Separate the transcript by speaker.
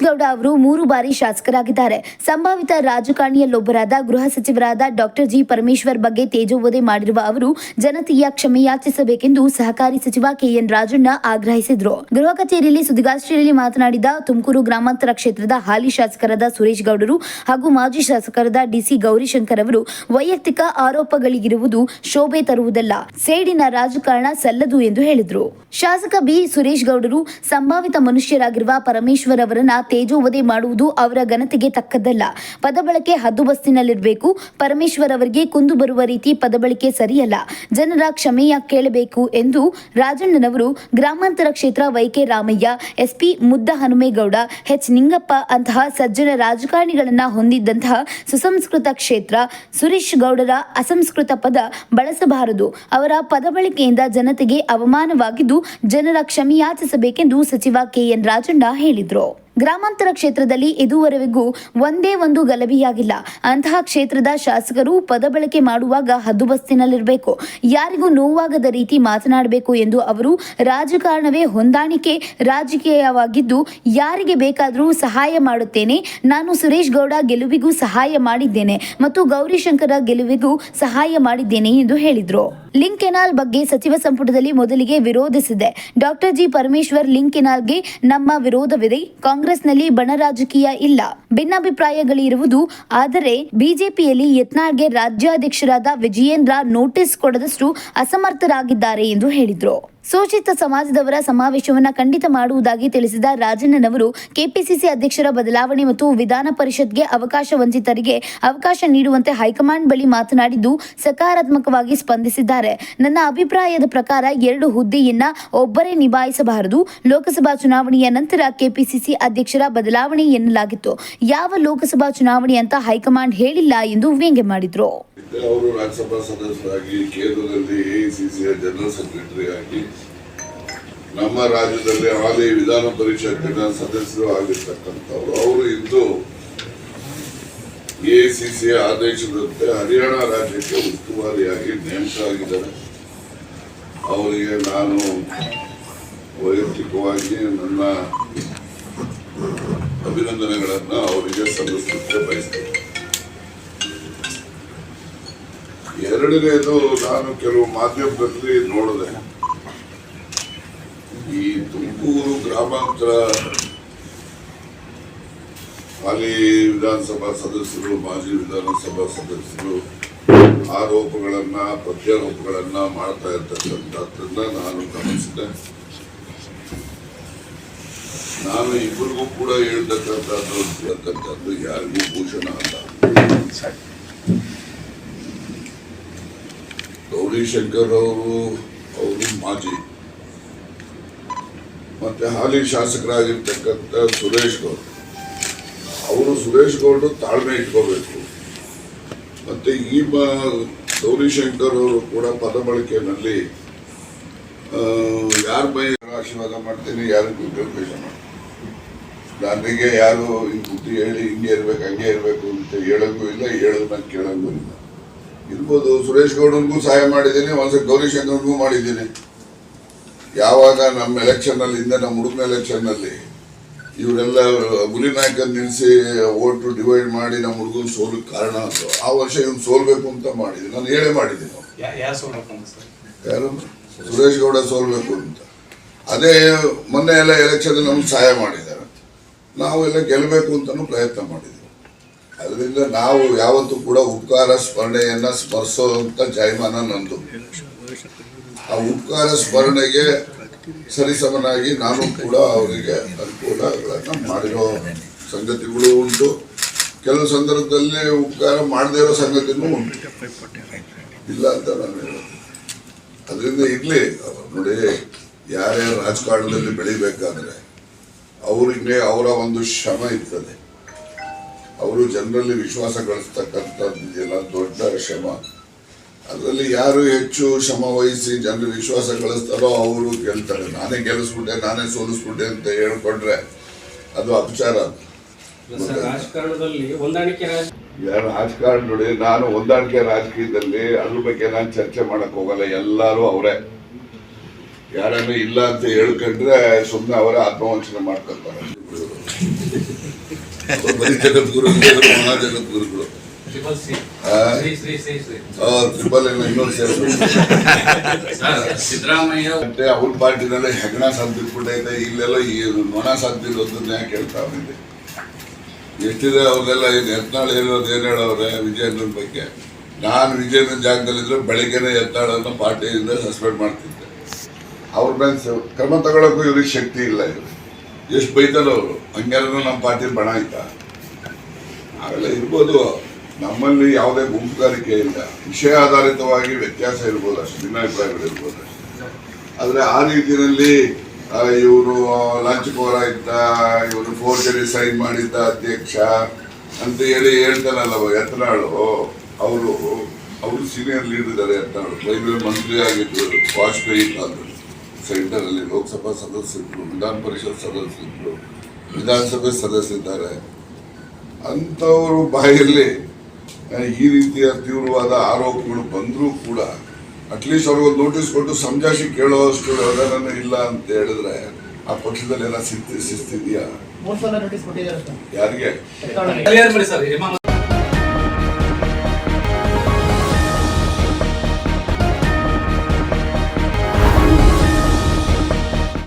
Speaker 1: ಗೌಡ ಅವರು 3 ಬಾರಿ ಶಾಸಕರಾಗಿದ್ದಾರೆ. ಸಂಭಾವಿತ ರಾಜಕಾರಣಿಯಲ್ಲೊಬ್ಬರಾದ ಗೃಹ ಸಚಿವರಾದ ಡಾಕ್ಟರ್ ಜಿ ಪರಮೇಶ್ವರ್ ಬಗ್ಗೆ ತೇಜೋವಧೆ ಮಾಡಿರುವ ಅವರು ಜನತೆಯ ಕ್ಷಮೆಯಾಚಿಸಬೇಕೆಂದು ಸಹಕಾರಿ ಸಚಿವ ಕೆಎನ್ ರಾಜಣ್ಣ ಆಗ್ರಹಿಸಿದರು. ಗೃಹ ಕಚೇರಿಯಲ್ಲಿ ಸುದ್ದಿಗೋಷ್ಠಿಯಲ್ಲಿ ಮಾತನಾಡಿದ ತುಮಕೂರು ಗ್ರಾಮಾಂತರ ಕ್ಷೇತ್ರದ ಹಾಲಿ ಶಾಸಕರಾದ ಸುರೇಶ್ ಗೌಡರು ಹಾಗೂ ಮಾಜಿ ಶಾಸಕರಾದ ಡಿಸಿ ಗೌರಿಶಂಕರ್ ಅವರು ವೈಯಕ್ತಿಕ ಆರೋಪಗಳಿಗಿರುವುದು ಶೋಭೆ ತರುವುದಲ್ಲ, ಸೇಡಿನ ರಾಜಕಾರಣ ಸಲ್ಲದು ಎಂದು ಹೇಳಿದರು. ಶಾಸಕ ಬಿ ಸುರೇಶ್ ಗೌಡರು ಸಂಭಾವಿತ ಮನುಷ್ಯರಾಗಿರುವ ಪರಮೇಶ್ವರ್ ಅವರನ್ನ ತೇಜೋವಧೆ ಮಾಡುವುದು ಅವರ ಘನತೆಗೆ ತಕ್ಕದ್ದಲ್ಲ. ಪದಬಳಕೆ ಹದ್ದುಬಸ್ತಿನಲ್ಲಿರಬೇಕು. ಪರಮೇಶ್ವರ್ ಅವರಿಗೆ ಕುಂದು ಬರುವ ರೀತಿ ಪದಬಳಕೆ ಸರಿಯಲ್ಲ. ಜನರ ಕ್ಷಮೆಯ ಕೇಳಬೇಕು ಎಂದು ರಾಜಣ್ಣನವರು ಗ್ರಾಮಾಂತರ ಕ್ಷೇತ್ರ ವೈಕೆ ರಾಮಯ್ಯ, ಎಸ್ಪಿ ಮುದ್ದ ಹನುಮೇಗೌಡ, ಎಚ್ ನಿಂಗಪ್ಪ ಅಂತಹ ಸಜ್ಜನ ರಾಜಕಾರಣಿಗಳನ್ನ ಹೊಂದಿದ್ದಂತಹ ಸುಸಂಸ್ಕೃತ ಕ್ಷೇತ್ರ ಸುರೇಶ್ ಗೌಡರ ಅಸಂಸ್ಕೃತ ಪದ ಬಳಸಬಾರದು. ಅವರ ಪದಬಳಕೆಯಿಂದ ಜನತೆಗೆ ಅವಮಾನವಾಗಿದ್ದು ಜನರ ಕ್ಷಮೆಯಾಚಿಸಬೇಕೆಂದು ಸಚಿವ ಕೆಎನ್ ರಾಜಣ್ಣ ಹೇಳಿದರು. ಗ್ರಾಮಾಂತರ ಕ್ಷೇತ್ರದಲ್ಲಿ ಇದುವರೆಗೂ ಒಂದೇ ಒಂದು ಗಲಭೆಯಾಗಿಲ್ಲ. ಅಂತಹ ಕ್ಷೇತ್ರದ ಶಾಸಕರು ಪದಬಳಕೆ ಮಾಡುವಾಗ ಹದ್ದುಬಸ್ತಿನಲ್ಲಿರಬೇಕು. ಯಾರಿಗೂ ನೋವಾಗದ ರೀತಿ ಮಾತನಾಡಬೇಕು ಎಂದು ಅವರು ರಾಜಕಾರಣವೇ ಹೊಂದಾಣಿಕೆ ರಾಜಕೀಯವಾಗಿದ್ದು ಯಾರಿಗೆ ಬೇಕಾದರೂ ಸಹಾಯ ಮಾಡುತ್ತೇನೆ. ನಾನು ಸುರೇಶ್ ಗೌಡ ಗೆಲುವಿಗೂ ಸಹಾಯ ಮಾಡಿದ್ದೇನೆ ಮತ್ತು ಗೌರಿಶಂಕರ ಗೆಲುವಿಗೂ ಸಹಾಯ ಮಾಡಿದ್ದೇನೆ ಎಂದು ಹೇಳಿದರು. ಲಿಂಕ್ ಕೆನಾಲ್ ಬಗ್ಗೆ ಸಚಿವ ಸಂಪುಟದಲ್ಲಿ ಮೊದಲಿಗೆ ವಿರೋಧಿಸಿದೆ. ಡಾಕ್ಟರ್ ಜಿ ಪರಮೇಶ್ವರ್ ಲಿಂಕ್ ಕೆನಾಲ್ಗೆ ನಮ್ಮ ವಿರೋಧವಿದೆ. ಕಾಂಗ್ರೆಸ್ನಲ್ಲಿ ಬಣ ರಾಜಕೀಯ ಇಲ್ಲ, ಭಿನ್ನಾಭಿಪ್ರಾಯಗಳಿರುವುದು. ಆದರೆ ಬಿಜೆಪಿಯಲ್ಲಿ ಯತ್ನಾಳ್ಗೆ ರಾಜ್ಯಾಧ್ಯಕ್ಷರಾದ ವಿಜಯೇಂದ್ರ ನೋಟಿಸ್ ಕೊಡದಷ್ಟು ಅಸಮರ್ಥರಾಗಿದ್ದಾರೆ ಎಂದು ಹೇಳಿದರು. ಶೋಷಿತ ಸಮಾಜದವರ ಸಮಾವೇಶವನ್ನು ಖಂಡಿತ ಮಾಡುವುದಾಗಿ ತಿಳಿಸಿದ ರಾಜಣ್ಣನವರು ಕೆಪಿಸಿಸಿ ಅಧ್ಯಕ್ಷರ ಬದಲಾವಣೆ ಮತ್ತು ವಿಧಾನ ಪರಿಷತ್ಗೆ ಅವಕಾಶ ವಂಚಿತರಿಗೆ ಅವಕಾಶ ನೀಡುವಂತೆ ಹೈಕಮಾಂಡ್ ಬಳಿ ಮಾತನಾಡಿದ್ದು ಸಕಾರಾತ್ಮಕವಾಗಿ ಸ್ಪಂದಿಸಿದ್ದಾರೆ. ನನ್ನ ಅಭಿಪ್ರಾಯದ ಪ್ರಕಾರ 2 ಹುದ್ದೆಯನ್ನ ಒಬ್ಬರೇ ನಿಭಾಯಿಸಬಾರದು. ಲೋಕಸಭಾ ಚುನಾವಣೆಯ ನಂತರ ಕೆಪಿಸಿಸಿ ಅಧ್ಯಕ್ಷರ ಬದಲಾವಣೆ ಎನ್ನಲಾಗಿತ್ತು. ಯಾವ ಲೋಕಸಭಾ ಚುನಾವಣೆ ಅಂತ ಹೈಕಮಾಂಡ್ ಹೇಳಿಲ್ಲ ಎಂದು ವ್ಯಂಗ್ಯ ಮಾಡಿದ್ರು.
Speaker 2: ಅವರು ರಾಜ್ಯಸಭಾ ಸದಸ್ಯರಾಗಿ, ಕೇಂದ್ರದಲ್ಲಿ ಎಐಸಿಸಿಯ ಜನರಲ್ ಸೆಕ್ರೆಟರಿ ಆಗಿ, ನಮ್ಮ ರಾಜ್ಯದಲ್ಲಿ ಹಾಲಿ ವಿಧಾನ ಪರಿಷತ್ತಿನ ಸದಸ್ಯರು ಆಗಿರ್ತಕ್ಕಂಥವ್ರು. ಅವರು ಇಂದು ಎಐಸಿಸಿಯ ಆದೇಶದಂತೆ ಹರಿಯಾಣ ರಾಜ್ಯಕ್ಕೆ ಉಸ್ತುವಾರಿಯಾಗಿ ನೇಮಕ ಆಗಿದ್ದಾರೆ. ಅವರಿಗೆ ನಾನು ವೈಯಕ್ತಿಕವಾಗಿ ನನ್ನ ಅಭಿನಂದನೆಗಳನ್ನು ಅವರಿಗೆ ಸಲ್ಲಿಸಲಿಕ್ಕೆ ಬಯಸ್ತೇನೆ. ಎರಡನೇದು, ನಾನು ಕೆಲವು ಮಾಧ್ಯಮದಲ್ಲಿ ನೋಡಿದೆ, ಈ ತುಮಕೂರು ಗ್ರಾಮಾಂತರ ಹಾಲಿ ವಿಧಾನಸಭಾ ಸದಸ್ಯರು, ಮಾಜಿ ವಿಧಾನಸಭಾ ಸದಸ್ಯರು ಆರೋಪಗಳನ್ನ ಪ್ರತ್ಯಾರೋಪಗಳನ್ನ ಮಾಡ್ತಾ ಇರ್ತಕ್ಕಂಥದ್ದನ್ನ ನಾನು ಗಮನಿಸಿದೆ. ನಾನು ಇಬ್ಬರಿಗೂ ಕೂಡ ಹೇಳ್ತಕ್ಕಂಥದ್ದು ಯಾರಿಗೂ ಭೂಷಣ ಅಲ್ಲ. ಗೌರಿಶಂಕರ್ ಅವರು ಮಾಜಿ ಮತ್ತೆ ಹಾಲಿ ಶಾಸಕರಾಗಿರ್ತಕ್ಕಂಥ ಸುರೇಶ್ ಗೌಡರು ತಾಳ್ಮೆ ಇಟ್ಕೋಬೇಕು. ಮತ್ತೆ ಈ ಗೌರಿಶಂಕರ್ ಅವರು ಕೂಡ ಪದ ಬಳಕೆಯಲ್ಲಿ ಯಾರ ಬೈ ಆಶೀರ್ವಾದ ಮಾಡ್ತೀನಿ, ಯಾರಿಗೂ ದ್ವೇಷ ಮಾಡ್ತೀನಿ. ನನಗೆ ಯಾರು ಈ ಬುದ್ಧಿ ಹೇಳಿ ಹಿಂಗೆ ಇರ್ಬೇಕು ಹಂಗೆ ಇರ್ಬೇಕು ಅಂತ ಹೇಳಂಗೂ ಇಲ್ಲ, ಹೇಳೋದನ್ನ ಕೇಳಂಗೂ ಇಲ್ಲ. ಇರ್ಬೋದು, ಸುರೇಶ್ ಗೌಡನಿಗೂ ಸಹಾಯ ಮಾಡಿದ್ದೀನಿ, ಒಂದ್ಸಲ ಗೌರಿಶಂಕರ್ಗೂ ಮಾಡಿದ್ದೀನಿ. ಯಾವಾಗ ನಮ್ಮ ಎಲೆಕ್ಷನ್ ಅಲ್ಲಿ ನಮ್ಮ ಹುಡುಗನ ಎಲೆಕ್ಷನ್ ನಲ್ಲಿ ಇವರೆಲ್ಲ ಹುಲಿ ನಾಯಕನ್ ನಿಲ್ಲಿಸಿ ಓಟು ಡಿವೈಡ್ ಮಾಡಿ ನಮ್ಮ ಹುಡುಗನ ಸೋಲಕ್ಕೆ ಕಾರಣ ಆಯ್ತು. ಆ ವರ್ಷ ಇವ್ನು ಸೋಲ್ಬೇಕು ಅಂತ ಮಾಡಿದ್ದೀನಿ, ನಾನು ಹೇಳೇ ಮಾಡಿದ್ದೀನಿ. ಯಾರು ಸುರೇಶ್ ಗೌಡ ಸೋಲ್ಬೇಕು ಅಂತ. ಅದೇ ಮೊನ್ನೆ ಎಲ್ಲ ಎಲೆಕ್ಷನ್ ನಮ್ಗೆ ಸಹಾಯ ಮಾಡಿದ್ದಾರೆ, ನಾವೆಲ್ಲ ಗೆಲ್ಲಬೇಕು ಅಂತಾನು ಪ್ರಯತ್ನ ಮಾಡಿದ್ದೀವಿ. ಅದರಿಂದ ನಾವು ಯಾವತ್ತೂ ಕೂಡ ಉಪಕಾರ ಸ್ಮರಣೆಯನ್ನ ಸ್ಮರಿಸೋಂತ ಜಾಯಮಾನ ನಂದು. ಆ ಉಪಕಾರ ಸ್ಮರಣೆಗೆ ಸರಿಸಮನಾಗಿ ನಾನು ಕೂಡ ಅವರಿಗೆ ಅನುಕೂಲಗಳನ್ನ ಮಾಡಿರೋ ಸಂಗತಿಗಳು ಉಂಟು. ಕೆಲವು ಸಂದರ್ಭದಲ್ಲಿ ಉಪಕಾರ ಮಾಡದೇ ಇರೋ ಸಂಗತಿನೂ ಉಂಟು, ಇಲ್ಲ ಅಂತ ನಾನು ಹೇಳೋದು. ಅದರಿಂದ ಇರ್ಲಿ ನೋಡಿ, ಯಾರ್ಯಾರು ರಾಜಕಾರಣದಲ್ಲಿ ಬೆಳಿಬೇಕಾದ್ರೆ ಅವರಿಗೆ ಅವರ ಒಂದು ಶ್ರಮ ಇರ್ತದೆ. ಅವರು ಜನರಲ್ಲಿ ವಿಶ್ವಾಸ ಗಳಿಸ್ತಕ್ಕಂಥದ್ದಿದೆಯಲ್ಲ, ದೊಡ್ಡ ಶ್ರಮ. ಅದರಲ್ಲಿ ಯಾರು ಹೆಚ್ಚು ಶ್ರಮ ವಹಿಸಿ ಜನರ ವಿಶ್ವಾಸ ಗಳಿಸ್ತಾರೋ ಅವರು ಗೆಲ್ತಾರೆ. ನಾನೇ ಗೆಲ್ಲಿಸ್ಬಿಟ್ಟೆ, ನಾನೇ ಸೋಲಿಸ್ಬಿಟ್ಟೆ ಅಂತ ಹೇಳ್ಕೊಂಡ್ರೆ ಅದು ಅಪಚಾರ. ರಾಜಕಾರಣ ನೋಡಿ, ನಾನು ಹೊಂದಾಣಿಕೆ ರಾಜಕೀಯದಲ್ಲಿ ಅದ್ರ ಬಗ್ಗೆ ನಾನು ಚರ್ಚೆ ಮಾಡಕ್ ಹೋಗಲ್ಲ. ಎಲ್ಲರೂ ಅವರೇ, ಯಾರನ್ನು ಇಲ್ಲ ಅಂತ ಹೇಳ್ಕೊಂಡ್ರೆ ಸುಮ್ಮನೆ ಅವರೇ ಆತ್ಮವಂಚನೆ ಮಾಡ್ಕೊತಾರೆ. ಬರೀ ಜಗದ್ಗುರು ಮಹಾ ಜಗದ್ಗುರುಗಳು ಟ್ರಿಪಲ್ ಎಲ್ಲ ಇನ್ನೊಂದು
Speaker 3: ಸಿದ್ದರಾಮಯ್ಯ
Speaker 2: ಮತ್ತೆ ಅವ್ರ ಪಾರ್ಟಿನಲ್ಲೇ ಹೆಗಣ ಸದ್ದಿಟ್ಬಿಟ್ಟೈತೆ ಇಲ್ಲೆಲ್ಲ ಈ ನೊಣ ಸದ್ದಿರೋದನ್ನ ಯಾಕೆ ಕೇಳ್ತಾ ಬಂದೆ ಎಷ್ಟಿದೆ ಅವ್ರದೆಲ್ಲ ಯತ್ನಾಳ್ ಹೇಳೋದು ಏನ್ ಹೇಳವ್ರೆ ವಿಜಯೇಂದ್ರನ್ ಬಗ್ಗೆ. ನಾನು ವಿಜಯೇಂದ್ರ ಜಾಗದಲ್ಲಿದ್ರೆ ಬೆಳಿಗ್ಗೆನೆ ಯತ್ನಾಳನ್ನ ಪಾರ್ಟಿಯಿಂದ ಸಸ್ಪೆಂಡ್ ಮಾಡ್ತಿದ್ದೆ. ಅವ್ರ ಮೇಲೆ ಕ್ರಮ ತಗೊಳಕ್ಕೂ ಇವ್ರಿಗೆ ಶಕ್ತಿ ಇಲ್ಲ. ಇವ್ರು ಎಷ್ಟು ಬೈತಾರೋ ಅವರು ಹಂಗೆಲ್ಲ ನಮ್ಮ ಪಾರ್ಟಿ ಬಣ ಆಯ್ತಾ ಅವೆಲ್ಲ ಇರ್ಬೋದು. ನಮ್ಮಲ್ಲಿ ಯಾವುದೇ ಗುಂಪುಗಾರಿಕೆ ಇಲ್ಲ, ವಿಷಯ ಆಧಾರಿತವಾಗಿ ವ್ಯತ್ಯಾಸ ಇರ್ಬೋದು, ಅಷ್ಟು ಭಿನ್ನಾಭಿಪ್ರಾಯಗಳು ಇರ್ಬೋದು ಅಷ್ಟೇ. ಆದರೆ ಆ ರೀತಿಯಲ್ಲಿ ಇವರು ಲಂಚಕೋರ ಇದ್ದ, ಇವರು ಫೋರ್ಜರಿ ಸೈನ್ ಮಾಡಿದ್ದ ಅಧ್ಯಕ್ಷ ಅಂತ ಹೇಳಿ ಹೇಳ್ತಾನಲ್ಲ ಯತ್ನಾಳು. ಅವರು ಸೀನಿಯರ್ ಲೀಡರ್ ಇದ್ದಾರೆ. ಯತ್ನಾಳು ರೈಲ್ವೆ ಮಂತ್ರಿ ಆಗಿದ್ರು ವಾಜಪೇಯಿ ಕಾಲದಲ್ಲಿ. ಸೆಂಟರ್ ಅಲ್ಲಿ ಲೋಕಸಭಾ ಸದಸ್ಯರು, ವಿಧಾನ ಪರಿಷತ್ ಸದಸ್ಯರು, ವಿಧಾನಸಭೆ ಸದಸ್ಯರಿದ್ದಾರೆ. ಅಂಥವರು ಬಾಯಲ್ಲಿ ಈ ರೀತಿಯ ತೀವ್ರವಾದ ಆರೋಪಗಳು ಬಂದರೂ ಕೂಡ ಅಟ್ಲೀಸ್ಟ್ ಅವ್ರಿಗೊಂದು ನೋಟಿಸ್ ಕೊಟ್ಟು ಸಮಜಾಯಿಷಿ ಕೇಳೋಷ್ಟು ವ್ಯವಧಾನ ಇಲ್ಲ ಅಂತ ಹೇಳಿದ್ರೆ ಆ ಪಕ್ಷದಲ್ಲಿ ಏನೋ ಶಿಸ್ತಿದೆಯಾ?
Speaker 4: ಮೂರು ಸಲ ನೋಟಿಸ್ ಕೊಟ್ಟಿದ್ದಾರೆ
Speaker 2: ಯಾರಿಗೆ?
Speaker 3: ಕ್ಲಿಯರ್ ಮಾಡಿ ಸರ್.